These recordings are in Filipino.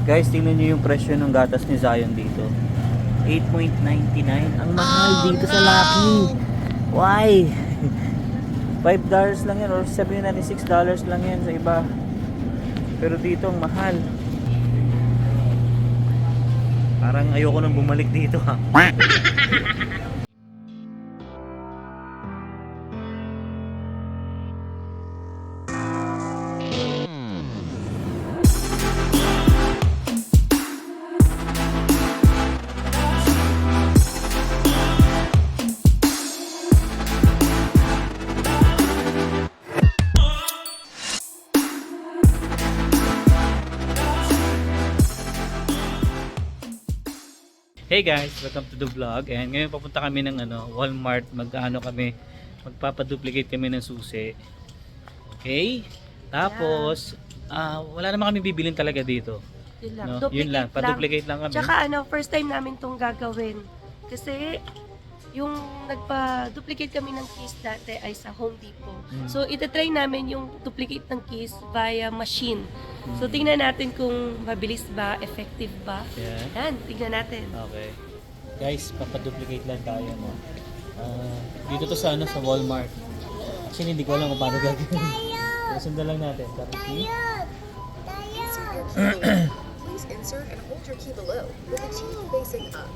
Guys, tingnan nyo yung presyo ng gatas ni Zion dito. 8.99. Ang mahal dito sa Lucky. Why? $5 lang yan or sabihin natin $6 lang yan sa iba. Pero dito ang mahal. Parang ayoko nang bumalik dito ha. Hey guys, welcome to the vlog. And ngayon papunta kami ng Walmart. Magpapaduplicate kami ng susi. Okay? Tapos wala naman kami bibilin talaga dito. Yun lang. No? Yun lang, paduplicate lang kami. Tsaka first time namin tong gagawin. Kasi yung nagpa-duplicate kami ng keys dati ay sa Home Depot. So itatry namin yung duplicate ng keys via machine. So tingnan natin kung mabilis ba, effective ba. Yeah. Yan, tingnan natin. Okay. Guys, papaduplicate lang tayo, no. Dito to sa sa Walmart. Actually, hindi ko alam kung paano gagawin. Pero sundan lang natin. Please insert and hold your key below with the key facing up.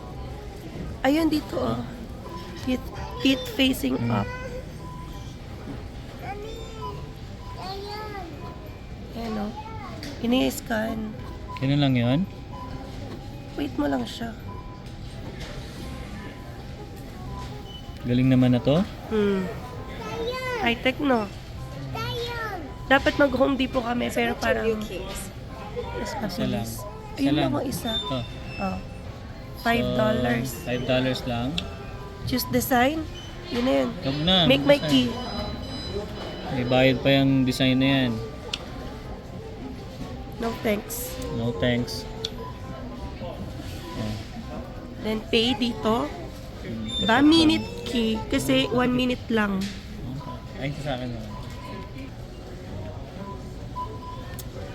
Ayun dito oh. It facing up. Ayan oh. Ini-scan. Yun lang yun? Wait mo lang siya. Galing naman na to. High-tech no? Dapat mag-Home Depot kami pero parang New keys. mas Isa lang. mabilis. Isa Ayun lang. lang ang isa. Ito. Oh. $5. So, $5 lang. Choose design. Yun na yun. Huwag na. Make my Design. key. May bayad pa yung design na yan. No thanks. No thanks. Then pay dito. Ba minute key kasi 1 minute lang. Ay, sa akin naman.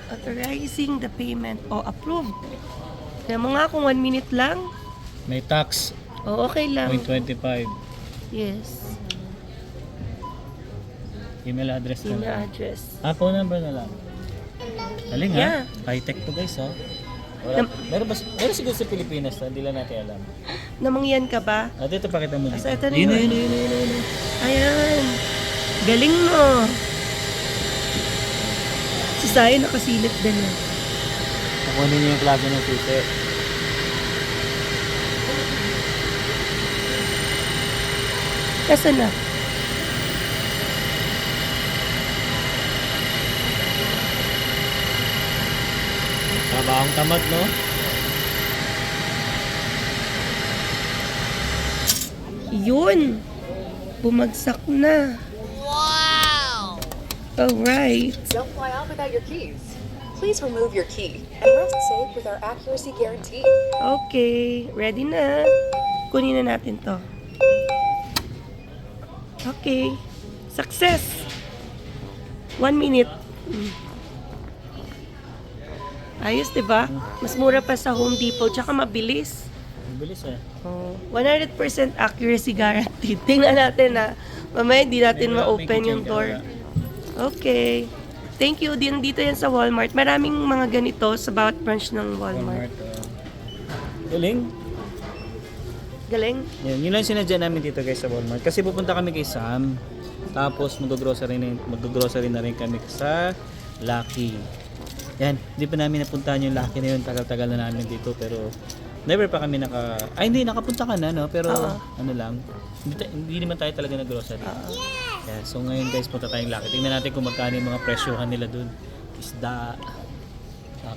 Authorizing the payment o approved. Kaya mo nga kung 1 minute lang. May tax. O okay lang. 0.25. Yes. Email address na Email lang. address. Phone number na lang. Galing Yeah. ha? High-tech to guys ha? Wala, meron siguro sa Pilipinas na hindi lang natin alam. Namangyan ka ba? At ito pakita mo dito. Asa, ito na Yun. yun. Ayan. Galing mo. Si Sayo nakasilip din yun. Kukunin niyo yung klase ng susi. Kasi na. Trabahong tamad, no? Yun. Bumagsak na. Wow! Alright. Don't fly off without your keys. Please remove your key and rest safe with our accuracy guarantee. Okay. Ready na. Kunin na natin to. Okay. Success! 1 minute. Ayos, diba? Mas mura pa sa Home Depot, tsaka mabilis. Ang bilis eh. 100% accuracy guaranteed. Tingnan natin na mamaya hindi natin May ma-open yung kitchen door. camera. Okay. Thank you. Dito yan sa Walmart. Maraming mga ganito sa bawat branch ng Walmart. Galing. Galing. Yun lang sinadya namin dito guys sa Walmart. Kasi pupunta kami kay Sam. Tapos mag-grocery na rin kami sa Lucky. Yan, hindi pa namin napuntahan yung Lucky na yun. Tagal-tagal na namin dito pero never pa kami nakapunta ka na no? Pero ano lang, hindi naman tayo talaga nag-grocery. Yeah, so ngayon guys, punta tayong Lucky. Tingnan natin kung magkano yung mga presyohan nila dun. Isda,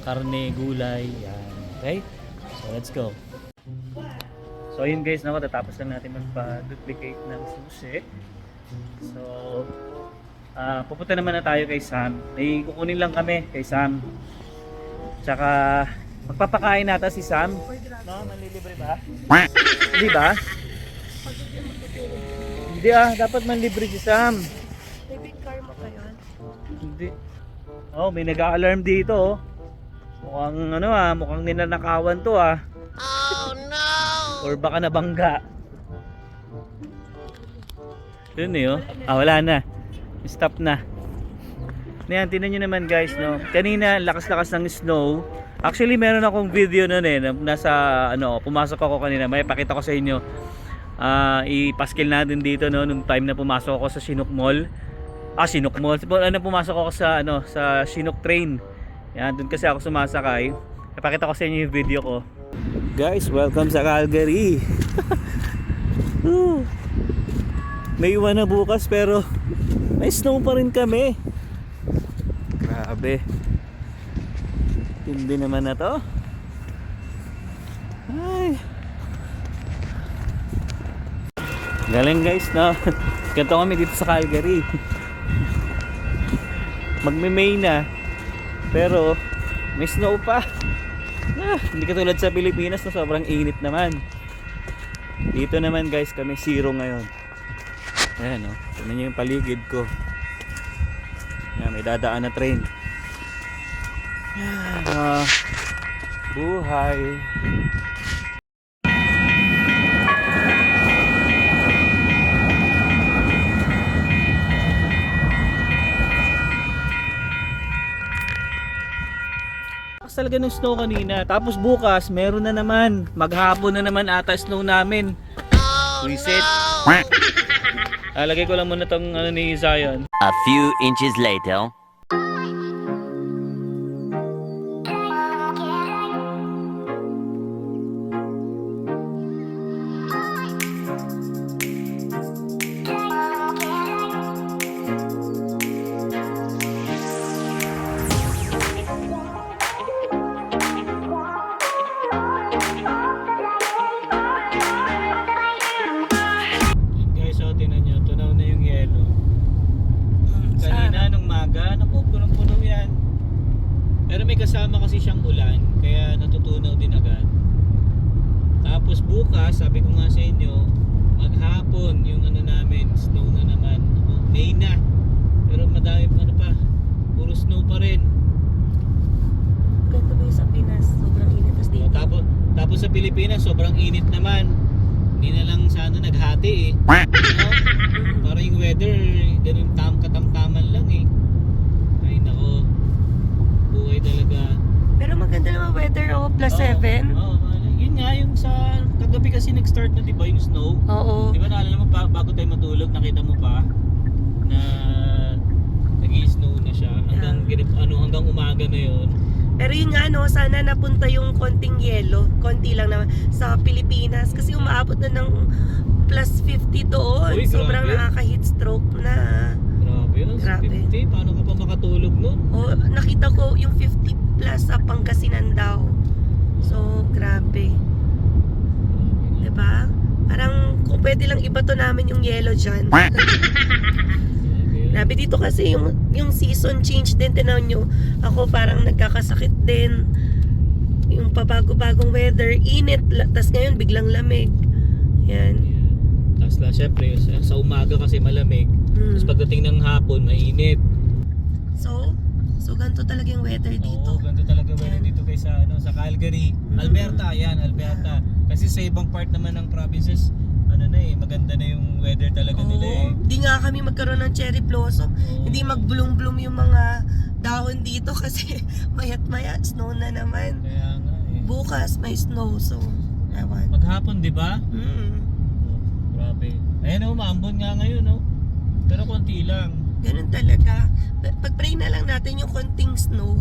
karne, gulay, yan. Okay? So let's go. So yun guys, tatapos lang natin magpa-duplicate ng susi. So pupunta naman na tayo kay Sam. May kukunin lang kami kay Sam. Tsaka magpapakain nata si Sam. No, manlilibre ba? Hindi ba? Hindi dapat manlibre si Sam. Debit card mo pa yun? Hindi. Oh, may nag-a-alarm dito oh. Mukhang mukhang ninanakawan to Oh no! Or baka nabangga. Yun eh, oh. Wala na. Stop na. Ayan, tinan nyo naman guys, no. Kanina, lakas-lakas ng snow. Actually, meron akong video nun eh. Nasa, pumasok ako kanina. May pakita ko sa inyo. Ipaskil natin dito, no. Nung time na pumasok ako sa Chinook Mall. Chinook Mall. Pumasok ako sa, sa Chinook train. Yan, dun kasi ako sumasakay. Ipakita ko sa inyo yung video ko. Guys, welcome sa Calgary. May iwan na bukas pero may snow pa rin kami. Grabe. Tindi naman na to. Ay. Galing guys, no? Ganito kami dito sa Calgary. Magme-May na. Pero may snow pa. Hindi katulad sa Pilipinas na sobrang init naman. Dito naman guys kami 0 ngayon. Ayan o, tignan nyo yung paligid ko. Ayan, may dadaan na train. Buhay. Talaga ng snow kanina. Tapos bukas, meron na naman. Maghapon na naman ata snow namin. Reset. Lagay ko lang muna tong ni Zion. A few inches later. Guys, tinan nyo. Tunaw na yung yelo. Kanina nung maga, naku, punong-puno yan. Pero may kasama kasi siyang ulan, kaya natutunaw din agad. Tapos bukas, sabi ko nga sa inyo, maghapon yung namin, snow na naman. Ako, May na. Pero madami pa, puro snow pa rin. Ganito ba yung sa Pinas? Sobrang init. Tapos sa Pilipinas, sobrang init naman. Hindi na lang sana naghati eh. Para yung weather, ganun katamtaman lang eh. Ay nako, buhay talaga. Pero maganda naman weather, plus 7. Oo, yun nga yung sa kagabi kasi nag-start na, di ba, yung snow? Oo. Di ba naalala mo pa, bago tayo matulog, nakita mo pa na nag-i-snow na siya hanggang umaga na yun. Pero yun nga, sana napunta yung konting yelo, konti lang naman, sa Pilipinas. Kasi umaabot na ng plus 50 doon. Uy, Sobrang grabe. nakaka-heat stroke na. Grabe yun, Grabe. 50, paano ka pa makatulog nun? O, nakita ko yung 50 plus sa Pangasinan daw. So, grabe. Diba? Parang kung pwede lang ibato namin yung yelo dyan. Grabe dito kasi yung season change din, tinaw nyo. Ako parang nagkakasakit din. Yung pabago-bagong weather, init, tas ngayon biglang lamig. Yan. Tapos syempre, sa umaga kasi malamig. Tapos pagdating ng hapon, mainit. So ganito talaga yung weather dito. Oo, ganito talaga weather dito guys sa Calgary. Alberta, Alberta. Kasi sa ibang part naman ng provinces, maganda na yung weather talaga nila eh. Hindi nga kami magkaroon ng cherry blossom. Hindi mag-bloom-bloom yung mga dahon dito kasi mayat-maya snow na naman. Kaya nga eh. Bukas may snow, so ewan. Maghapon, di ba? Grabe. Ayan maambon nga ngayon Pero konti lang. Ganun talaga. Pag-pray na lang natin yung konting snow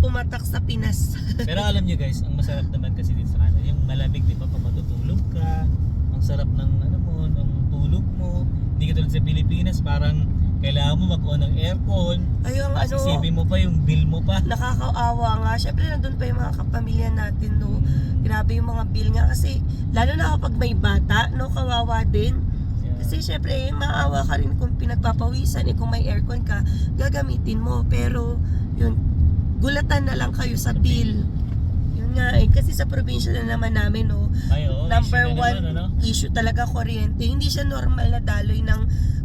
pumatak sa Pinas. Pero alam nyo guys, ang masarap naman kasi dito sa kanan, yung malamig, di ba, pag matutulog ka, ang sarap ng ng tulog mo. Hindi ka tulad sa Pilipinas, parang kailangan mo mag-on ng aircon. Ayun, Isipin mo pa yung bill mo pa. nakakaawa nga. Syempre nandun pa yung mga kapamilya natin, no. Grabe yung mga bill nga kasi lalo na kapag may bata, kawawa din. Kasi syempre, maawa ka rin kung pinagpapawisan, kung may aircon ka, gagamitin mo. Pero, yun, gulatan na lang kayo sa bill. Yun nga kasi sa probinsya na naman namin, number one issue talaga kuryente. Hindi siya normal na daloy ng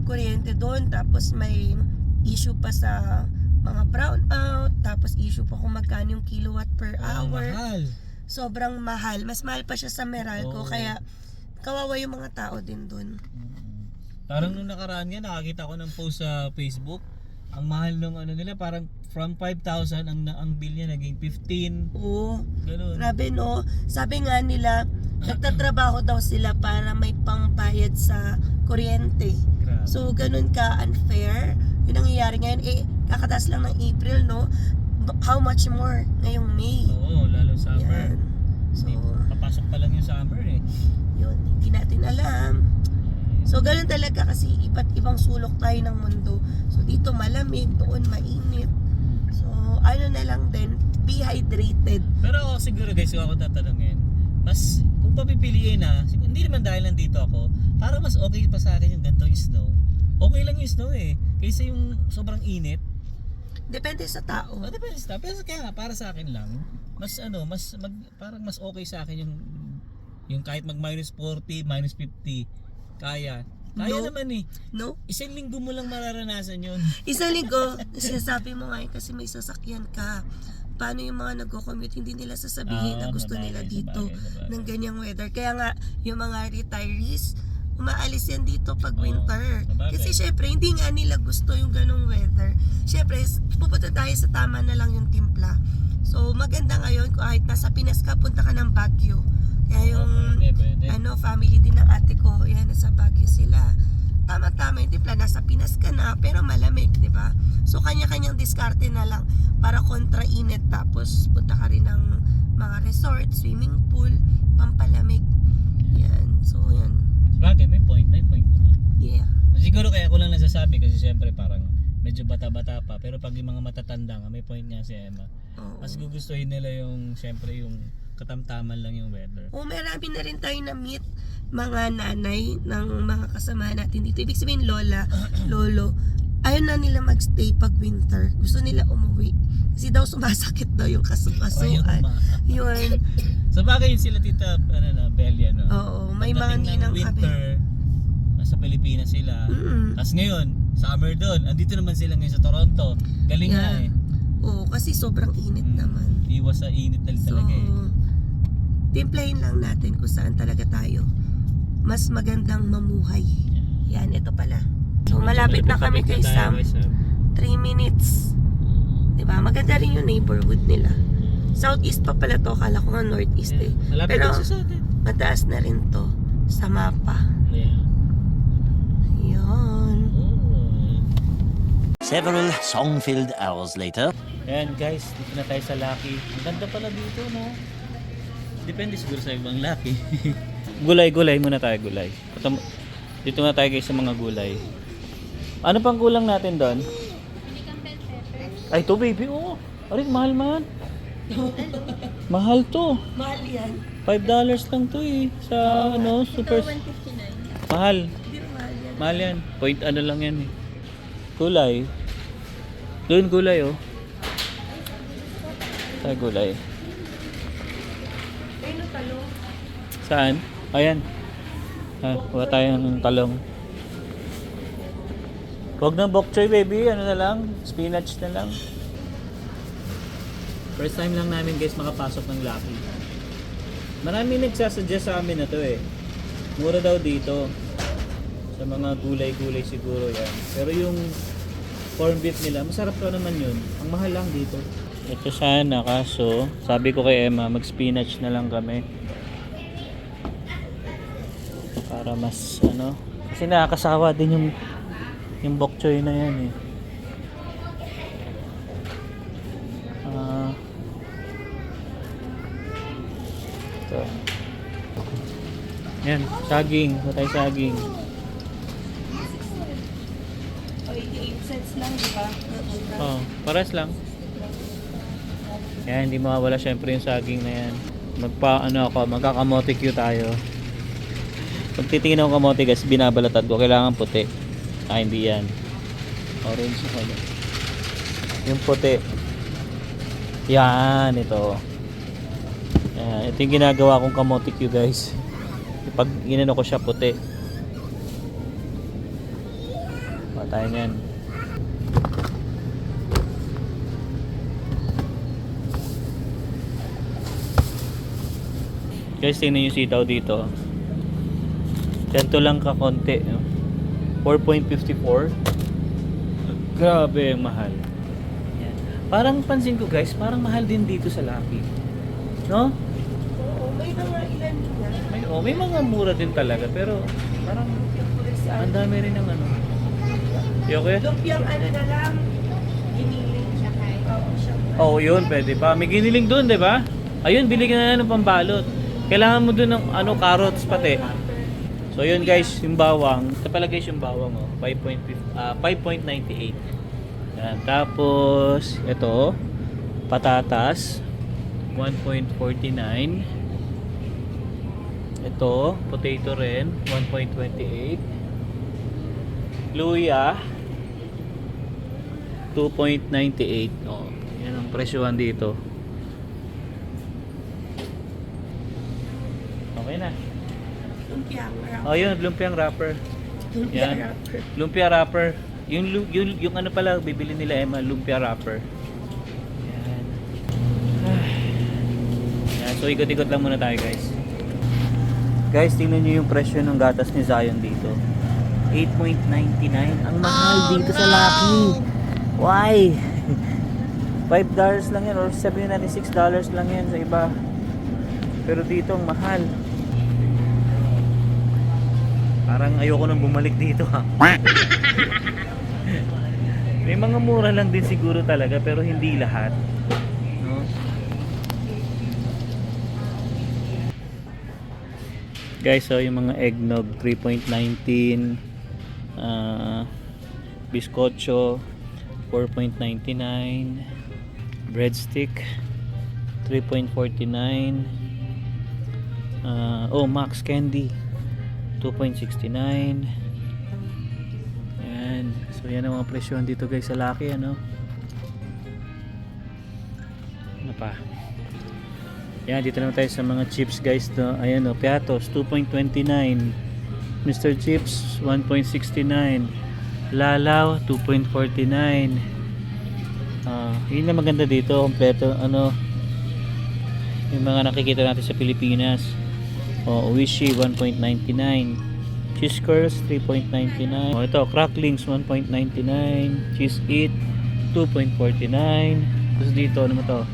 kuryente doon. Tapos may issue pa sa mga brown out, tapos issue pa kung magkano yung kilowatt per hour. Mahal. Sobrang mahal. Mas mahal pa siya sa Meralco, Oo. kaya kawawa yung mga tao din dun. Parang nung nakaraan nga, nakakita ko ng post sa Facebook. Ang mahal nung ano nila, parang from 5,000, ang bill niya naging 15. Oo. Ganun. Grabe no. Sabi nga nila, nagtatrabaho daw sila para may pangbayad sa kuryente. Grabe. So, ganun ka unfair. Yung nangyayari ngayon, kakataas lang ng April, no? How much more ngayong May? Oo, lalo summer. Yan. So, Papasok pa lang yung summer eh. yun, hindi natin alam. So, ganun talaga kasi iba't ibang sulok tayo ng mundo. So, dito malamig, doon mainit. So, ano na lang din, be hydrated. Pero ako siguro guys, kung ako tatanungin, mas kung papipiliin hindi naman dahil nandito ako, para mas okay pa sa akin yung ganito yung snow. Okay lang yung snow eh, kaysa yung sobrang init. Depende sa tao. Depende sa pero kaya nga, para sa akin lang, parang mas okay sa akin yung kahit mag minus 40, minus 50, kaya No. naman eh. No? Isang linggo mo lang mararanasan yun. Isang linggo, sinasabi mo nga kasi may sasakyan ka. Paano yung mga nagko-commute, hindi nila sasabihin na gusto nila dito ng ganyang weather. Kaya nga, yung mga retirees, umaalis yan dito pag winter. sabagay. Kasi syempre, hindi nga nila gusto yung ganong weather. Syempre, pupunta tayo sa tama na lang yung timpla. So, maganda ngayon, kahit nasa Pinas ka, punta ka ng Baguio. Kaya yung Pwede. family din ng ate ko, yan, nasa Baguio sila. Tama-tama yung timpla, nasa Pinas ka na, pero malamig, di ba? So, kanya-kanyang diskarte na lang para kontra init. Tapos, punta ka rin ng mga resort, swimming pool, pampalamig. Yan, so yan. Sabagay, may point naman. Yeah. Siguro kaya ko lang nasasabi kasi siyempre parang medyo bata-bata pa, pero pag yung mga matatanda nga, may point nga si Emma. Oo. Mas gugustuhin nila yung siyempre yung katamtaman lang yung weather. O marami na rin tayo na-meet mga nanay ng mga kasama natin dito. Ibig sabihin lola, lolo, ayaw na nila magstay pag winter. Gusto nila umuwi. Kasi daw sumasakit daw yung kasukasuan. Yun. Sa bagay yun sila tita Belia, no? Oo, may mga Pagdating ng ninang winter, nasa Pilipinas sila. Tapos ngayon, summer doon. Andito naman sila ngayon sa Toronto. Galing nga eh. Oo, kasi sobrang init naman. Iwas sa init na So, talaga eh. timplahin lang natin kung saan talaga tayo mas magandang mamuhay. Yan, ito pala. So, malapit na kami kay Sam. 3 minutes. Diba? Maganda rin yung neighborhood nila. Southeast pa pala to. Kala ko nga northeast eh. Malapit Pero, na siya sa atin. mataas na rin to sa mapa. Yeah. Yan. Several song-filled hours later. Ayan guys, dito na tayo sa Lucky. Ang ganda pala dito, no? Depende siguro sa ibang Lucky. Gulay muna tayo, gulay. Dito na tayo guys sa mga gulay. Ano pang kulang natin doon? Ay, to baby, oo. Arin, mahal man. Mahal to. Mahal yan. $5 lang to eh. Sa super... Mahal. Hindi mahal yan. Mahal yan. Point ano lang yan eh. Gulay. Doon gulay oh. Sa gulay. Ayun ang talong. Saan? Ayan. Kuha tayo ng talong. Huwag ng bok choy baby. Ano na lang? Spinach na lang. First time lang namin guys makapasok ng Lucky. Marami nagsasuggest sa amin na to eh. Mura daw dito. Sa mga gulay-gulay siguro yan. Pero yung corned beef nila, masarap to naman yun. Ang mahal lang dito. Ito sana kaso, sabi ko kay Emma, mag-spinach na lang kami. Para mas kasi nakakasawa din yung bok choy na yan eh. Ito. Yan, saging. Matay saging. 88 cents lang, di ba? Oh, pares lang. Yan, hindi mawawala syempre yung saging na yan. Magkakamote Q tayo. Pag titingin ako kamote guys, binabalatan ko. Kailangan puti. Hindi yan. Orange na color. Yung puti. Yan, ito. Yan, ito yung ginagawa kong kamote Q guys. Pag ginano ko siya puti. Patayin yan. Guys, tingnan yung sitaw dito. Ganito lang kakonti. No? 4.54. Grabe, ang mahal. Yan. Parang pansin ko guys, parang mahal din dito sa Lucky. No? Oo, may mga ilan na. May mga mura din talaga, pero parang ang dami rin ng ano. Okay? Lumpiang ano na lang, giniling siya kay. Oo, siya. Oo, yun, pwede pa. May giniling doon, di ba? Ayun, bili ka na ng pambalot. Kailangan mo doon ng ano, carrots pati. So yun guys, yung bawang. Ito pala guys yung bawang, oh. 5.98. Yan. Tapos, ito, patatas, 1.49. Ito, potato rin, 1.28. Luya, 2.98. Oh, yan ang presyohan dito. Okay na. Lumpiang wrapper. Oh, yun, lumpiang wrapper. Lumpiang Yan. wrapper. Lumpia wrapper. Yung ano pala bibili nila Emma, lumpia wrapper. Yan. Yan, so ikot-ikot lang muna tayo, guys. Guys, tingnan niyo yung presyo ng gatas ni Zion dito. 8.99. Ang mahal dito sa Lucky. Why? $5 lang yan or sabihin natin $6 lang yan sa iba. Pero dito ang mahal. Parang ayoko nang bumalik dito ha. May mga mura lang din siguro talaga pero hindi lahat. No? Guys, so yung mga eggnog 3.19, biscocho 4.99, breadstick 3.49, Max Candy 2.69. Yan. So yan ang mga presyon dito guys sa Lucky, ano? Ano pa? Yan, dito naman tayo sa mga chips guys, no? Ayan, Piatos 2.29, Mr. Chips 1.69, Lalaw 2.49. Yun na maganda dito, kompleto ano yung mga nakikita natin sa Pilipinas. Oishi 1.99, Cheese Curls 3.99. Ito, Cracklings 1.99, Cheese Eat 2.49. Tapos dito, ano mo to?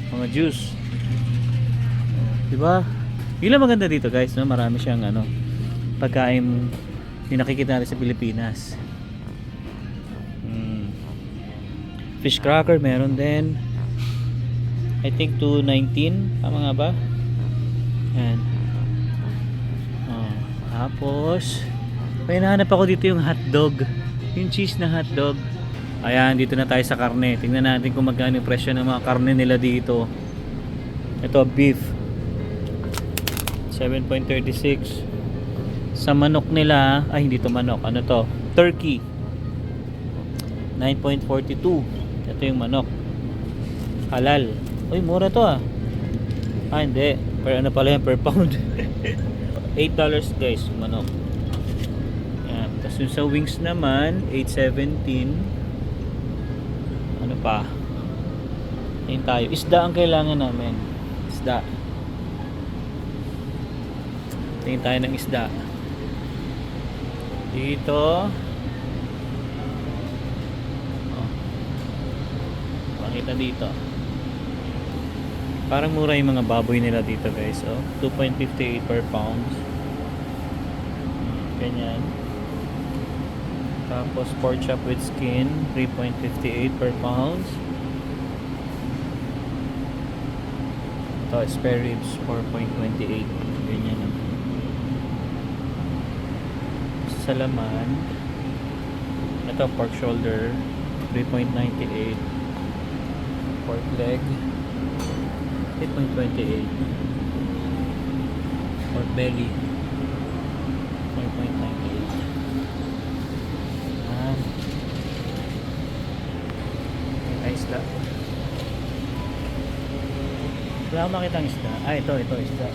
Mga juice. Diba? Yun lang maganda dito guys, no? Marami siyang ano, pagkain yung nakikita natin sa Pilipinas. Fish cracker meron din. I think 2.19. Tama nga ba? Yan. Tapos may nahanap ako dito yung hotdog, yung cheese na hotdog. Ayan, dito na tayo sa karne. Tingnan natin kung magkano yung presyo ng mga karne nila dito. Ito, beef 7.36. Sa manok nila, ay hindi to manok, ano to? Turkey 9.42. Ito yung manok halal. Uy, mura to ah. Hindi, per ano pala yan, per pound. $8 guys, manok. Yan. Tapos yung sa wings naman, 8.17. Ano pa? Ayun tayo. Isda ang kailangan namin. Isda. Tingin tayo ng isda. Dito. Pakita dito. Parang mura yung mga baboy nila dito guys. 2.58 per pound. Ganyan. Tapos pork chop with skin 3.58 per pound. Ito spare ribs 4.28. Ganyan. Sa laman, ito pork shoulder 3.98. Pork leg 8.28. Pork belly 4.98. Isda. Wala akong makita ang isda. Ito isda.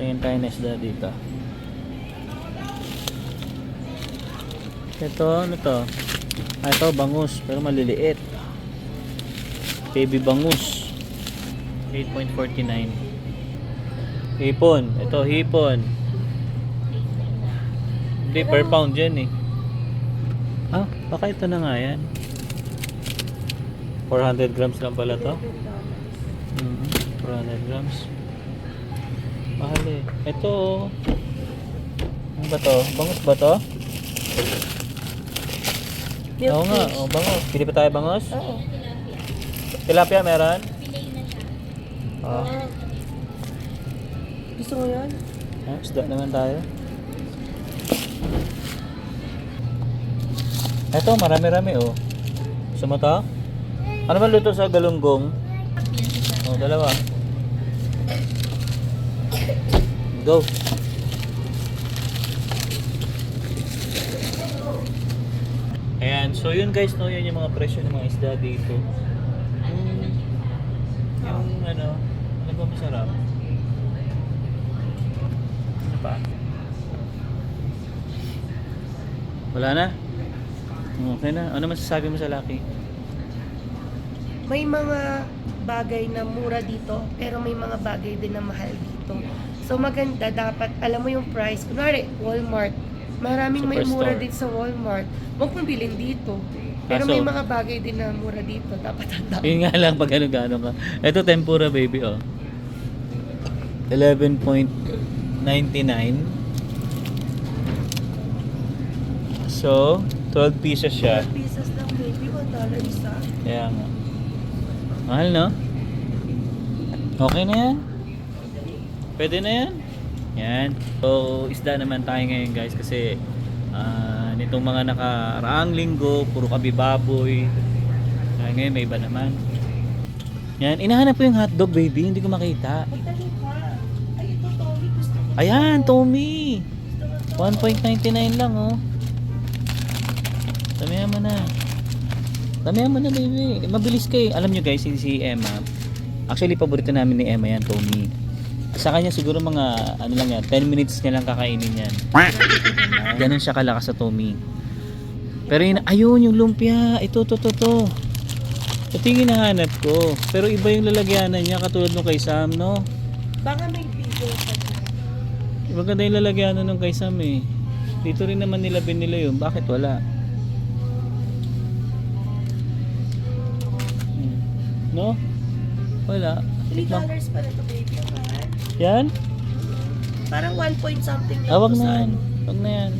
Tingin tayo na isda dito. Ito, ano to? Ito, bangus, pero maliliit. Baby bangus. 8.49. Hipon. Ito, hipon. Hindi, per pound yan eh. Ah, baka ito na nga yan. 400 grams lang pala to. 400 grams. Mahal eh. Ito, ano ba to? Bangus ba to? Oo nga, oh, bangus. Pili pa tayo bangus? Oo. Tilapia meron? Ah. Gusto mo yun? Ah, isda naman tayo. Eto, marami-rami oh. Gusto mo to? Ano ba luto sa galunggong? Oh, dalawa. Go. Ayan, so yun guys, no, yun yung mga presyo ng mga isda dito. Yung ano ba masarap? Ano pa? Wala na? Okay na. Ano masasabi mo sa Lucky? May mga bagay na mura dito, pero may mga bagay din na mahal dito. So maganda, dapat alam mo yung price. Kunwari, Walmart. Maraming may mura Superstore. din sa Walmart. Huwag mong bilhin dito. Pero may Kaso- mga bagay din na mura dito. Dapat handa. Yun nga lang pag ano-gano ka. Ito tempura baby oh. 11.99. So, 12 pieces siya. 12 pieces lang, baby. $1 isa. Kaya nga. Mahal no? Okay na yan? Pwede na yan? Yan. So, isda naman tayo ngayon guys kasi nitong mga nakaraang linggo, puro kami baboy. Kaya ngayon may iba naman. Yan, inahanap ko yung hotdog baby, hindi ko makita. Magdali ka. Ay, ito, Tommy. Gusto mo. Ayan, Tommy. 1.99 lang oh. Damihan mo na. Damihan mo na baby. Mabilis kayo. Alam nyo guys, si Emma. Actually, paborito namin ni Emma yan, Tommy. Sa kanya siguro mga ano lang yan, 10 minutes niya lang kakainin yan. Ganun siya kalakas sa Tommy. Pero yun, ayun yung lumpia. Ito. Ito yung hinahanap ko. Pero iba yung lalagyanan niya katulad nung kay Sam, no? Baka may video pa dyan. Maganda yung lalagyanan nung kay Sam eh. Dito rin naman nila binila yun. Bakit wala? No? Wala. $3 pa na ito, baby. Mahal. Yan? Parang 1 point something lang. Wag to na sa yan. ano. Wag na yan.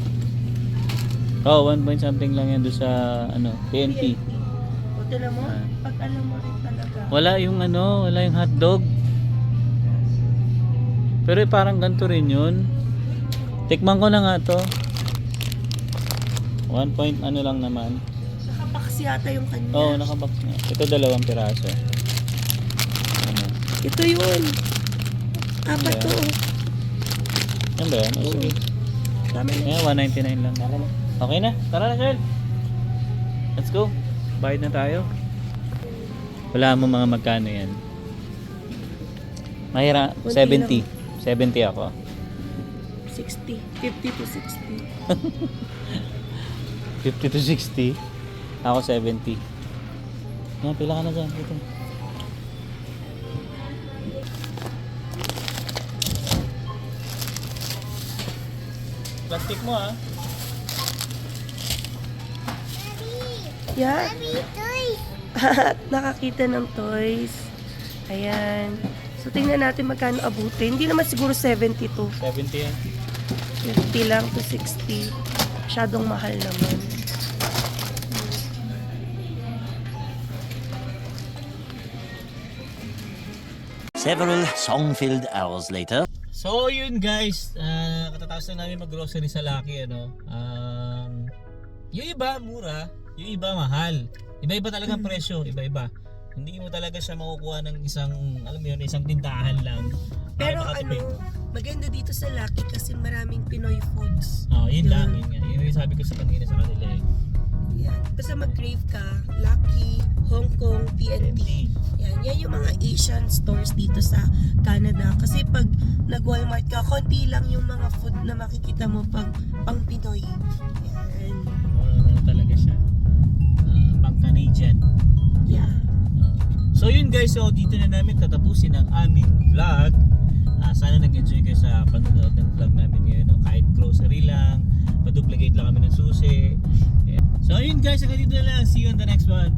Oh, 1 point something lang yan doon sa ano, PNP. O, tinan mo, Ah. pag alam mo rin talaga. Wala yung ano, wala yung hotdog. Pero parang ganito rin yun. Tikman ko na nga to. 1 point ano lang naman. Nakabox yata yung kanya. Oo, nakabox nga. Ito 2 piraso. Ano? Ito yun. Apat Ano to. Yan ba yan? O, sige. Dami na. Ayan, 199 lang. Okay na. Tara na, Shell. Let's go. Bayad na tayo. Wala mo mga magkano yan. Mahira. 70. 70 ako. 60. 50 to 60. 50 to 60. Ako 70. Yan, pila ka na dyan. Dito. Plastic mo ah. Yeah. Nakakita ng toys. Ayan. So, tingnan natin magkano abutin. Hindi naman siguro 70 to. 70 yan. 50 lang to 60. Masyadong mahal naman. Several song-filled hours later. So yun guys, katatapos na namin mag-grocery sa Lucky ano. Yung iba mura, yung iba mahal. Iba-iba talagang presyo, iba-iba. Hindi mo talaga siya makukuha ng isang, alam mo yun, isang tindahan lang. para Pero makatipid. maganda dito sa Lucky kasi maraming Pinoy foods. Oh, yun lang, yun nga. Yun yung sabi ko sa kanina sa kanila eh. Yan. Basta mag-crave ka, Lucky, Hong Kong, PNP. Yan yung mga Asian stores dito sa Canada. Kasi pag nag-Walmart ka, konti lang yung mga food na makikita mo pag pang Pinoy. Yan. Ano talaga siya. Pang Canadian. Yeah. So guys, so dito na namin tatapusin ang aming vlog. Sana nag-enjoy kayo sa panonood ng vlog namin ngayon. No? Kahit grocery lang, pa-duplicate lang kami ng susi. Yeah. So ayun guys, hanggang dito na lang. See you on the next one.